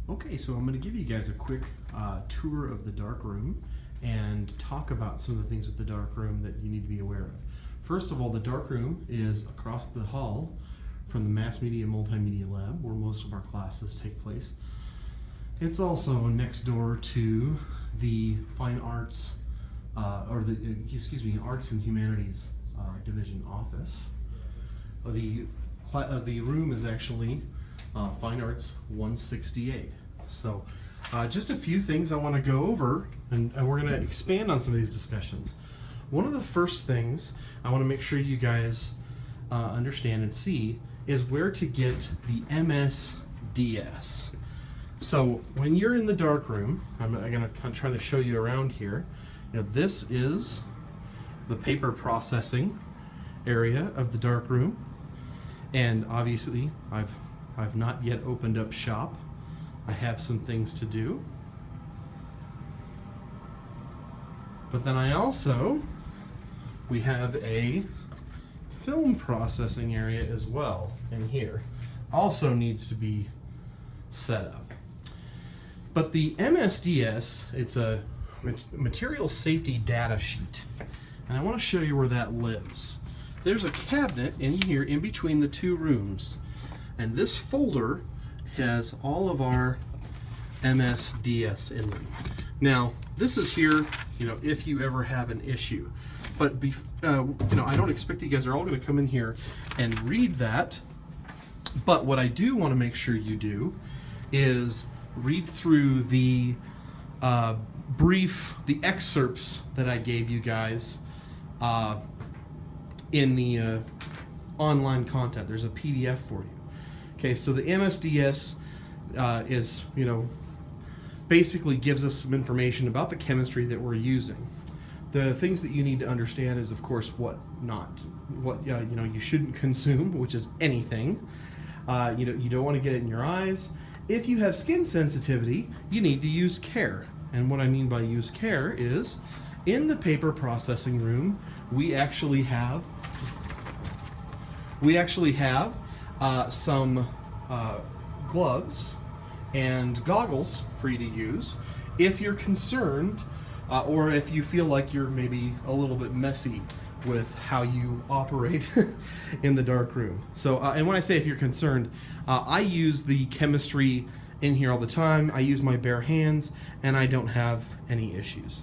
Okay, so I'm going to give you guys a quick tour of the darkroom and talk about some of the things with the darkroom that you need to be aware of. First of all, the darkroom is across the hall from the Mass Media Multimedia Lab, where most of our classes take place. It's also next door to the Fine Arts, Arts and Humanities Division office. The room is actually Fine Arts 168. So just a few things I want to go over, and we're going to expand on some of these discussions. One of the first things I want to make sure you guys understand and see is where to get the MSDS. So when you're in the darkroom, I'm going to kind of try to show you around here. This is the paper processing area of the darkroom, and obviously I've not yet opened up shop. I have some things to do. But then we have a film processing area as well in here. Also needs to be set up. But the MSDS, it's a material safety data sheet. And I want to show you where that lives. There's a cabinet in here in between the two rooms. And this folder has all of our MSDS in them. Now, this is here, if you ever have an issue. But I don't expect you guys are all going to come in here and read that. But what I do want to make sure you do is read through the excerpts that I gave you guys in the online content. There's a PDF for you. Okay, so the MSDS is, basically gives us some information about the chemistry that we're using. The things that you need to understand is, of course, what you shouldn't consume, which is anything. You don't want to get it in your eyes. If you have skin sensitivity, you need to use care. And what I mean by use care is, in the paper processing room, we actually have some gloves and goggles for you to use if you're concerned or if you feel like you're maybe a little bit messy with how you operate in the dark room. So, and when I say if you're concerned, I use the chemistry in here all the time. I use my bare hands, and I don't have any issues.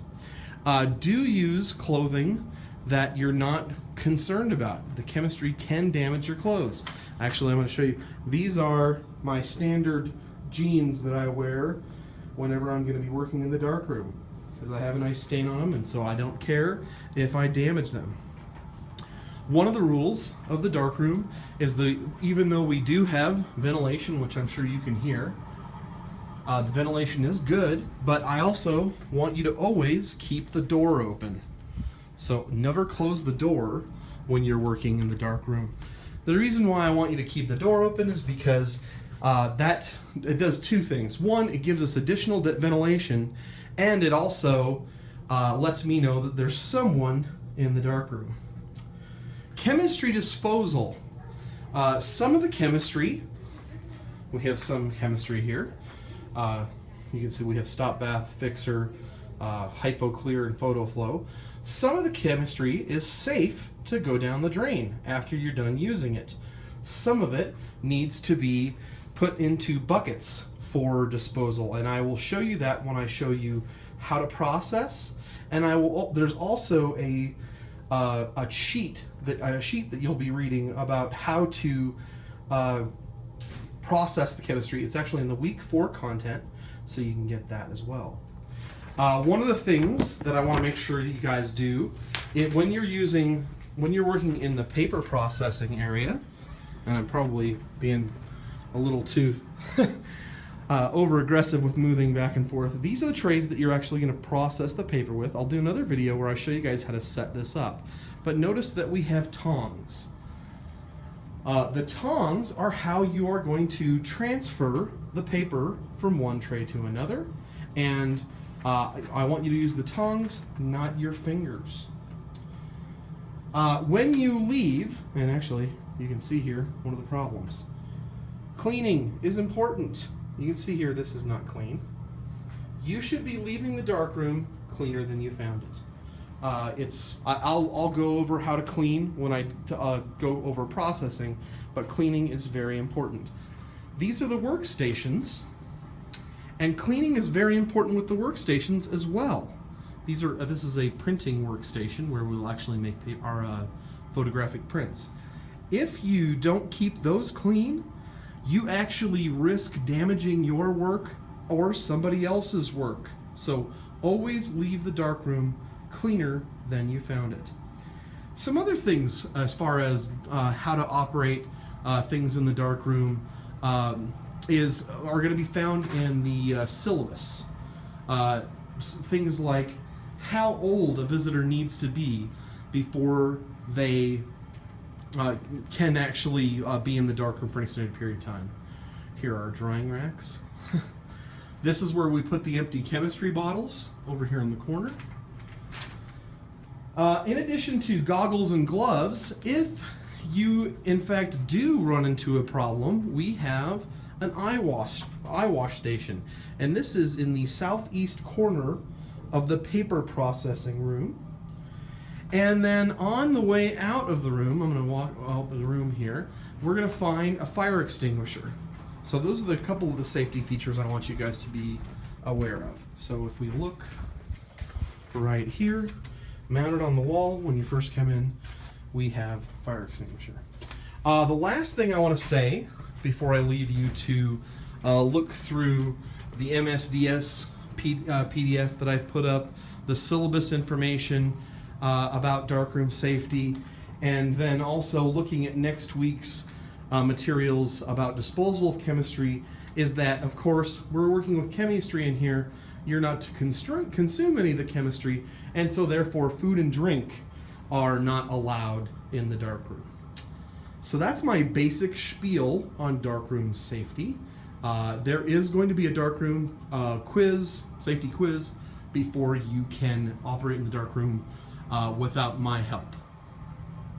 Do use clothing that you're not concerned about. The chemistry can damage your clothes. Actually, I'm going to show you. These are my standard jeans that I wear whenever I'm going to be working in the darkroom, because I have a nice stain on them, and so I don't care if I damage them. One of the rules of the darkroom is even though we do have ventilation, which I'm sure you can hear, the ventilation is good, but I also want you to always keep the door open. So never close the door when you're working in the darkroom. The reason why I want you to keep the door open is because it does two things. One, it gives us additional ventilation, and it also lets me know that there's someone in the darkroom. Chemistry disposal. Some of the chemistry, we have some chemistry here. You can see we have Stop Bath, Fixer, Hypoclear, and PhotoFlow. Some of the chemistry is safe to go down the drain after you're done using it. Some of it needs to be put into buckets for disposal, and I will show you that when I show you how to process. And there's also a sheet that you'll be reading about how to process the chemistry. It's actually in the week 4 content, so you can get that as well. One of the things that I want to make sure that you guys do when you're working in the paper processing area, and I'm probably being a little too over aggressive with moving back and forth. These are the trays that you're actually going to process the paper with. I'll do another video where I show you guys how to set this up. But notice that we have tongs. The tongs are how you are going to transfer the paper from one tray to another. And I want you to use the tongs, not your fingers. When you leave, and actually you can see here one of the problems. Cleaning is important. You can see here this is not clean. You should be leaving the darkroom cleaner than you found it. I'll go over how to clean when I go over processing, but cleaning is very important. These are the workstations, and cleaning is very important with the workstations as well. This is a printing workstation where we'll actually make our photographic prints. If you don't keep those clean, you actually risk damaging your work or somebody else's work. So always leave the darkroom cleaner than you found it. Some other things as far as how to operate things in the darkroom are going to be found in the syllabus. Things like how old a visitor needs to be before they can actually be in the darkroom for an extended period of time. Here are our drying racks. This is where we put the empty chemistry bottles over here in the corner. In addition to goggles and gloves, if you in fact do run into a problem, we have an eye wash station, and this is in the southeast corner of the paper processing room. And then on the way out of the room, I'm going to walk out of the room here, we're going to find a fire extinguisher. So those are a couple of the safety features I want you guys to be aware of. So if we look right here, mounted on the wall when you first come in, we have fire extinguisher. The last thing I want to say before I leave you to look through the MSDS PDF that I've put up, the syllabus information about darkroom safety, and then also looking at next week's materials about disposal of chemistry, is that, of course, we're working with chemistry in here. You're not to consume any of the chemistry, and so therefore food and drink are not allowed in the darkroom. So that's my basic spiel on darkroom safety. There is going to be a darkroom safety quiz, before you can operate in the darkroom without my help.